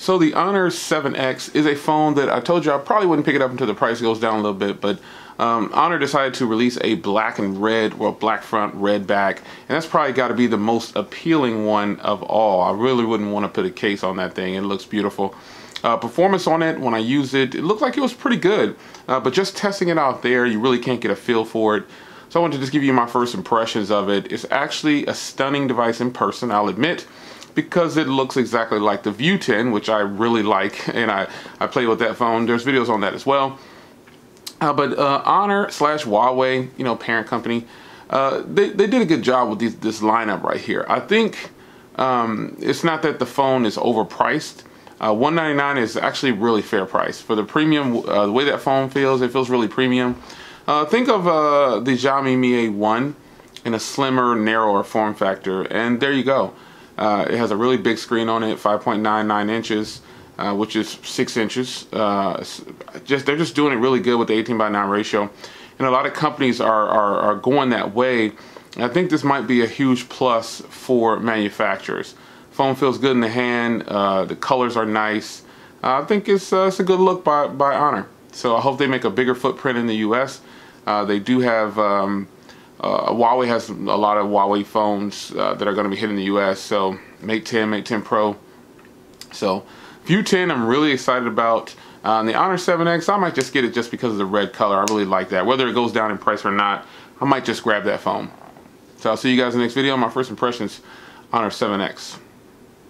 So the Honor 7X is a phone that I told you I probably wouldn't pick it up until the price goes down a little bit, but Honor decided to release a black and red, well, black front, red back, and that's probably got to be the most appealing one of all. I really wouldn't want to put a case on that thing. It looks beautiful. Performance on it, when I used it, it looked like it was pretty good, but just testing it out there, you really can't get a feel for it. So I wanted to just give you my first impressions of it. It's actually a stunning device in person, I'll admit, because it looks exactly like the View 10, which I really like, and I play with that phone. There's videos on that as well. But Honor / Huawei, you know, parent company, they did a good job with this lineup right here. I think it's not that the phone is overpriced. $199 is actually really fair price for the premium. The way that phone feels, it feels really premium. Think of the Xiaomi Mi A1 in a slimmer, narrower form factor, and there you go. It has a really big screen on it, 5.99 inches, which is 6 inches. They're just doing it really good with the 18:9 ratio, and a lot of companies are going that way. And I think this might be a huge plus for manufacturers. Phone feels good in the hand. The colors are nice. I think it's a good look by Honor. So I hope they make a bigger footprint in the U.S. They do have. Huawei has a lot of Huawei phones that are going to be hitting the US, so Mate 10, Mate 10 Pro. So View 10 I'm really excited about. The Honor 7X, I might just get it just because of the red color. I really like that. Whether it goes down in price or not, I might just grab that phone. So I'll see you guys in the next video. My first impressions, Honor 7X.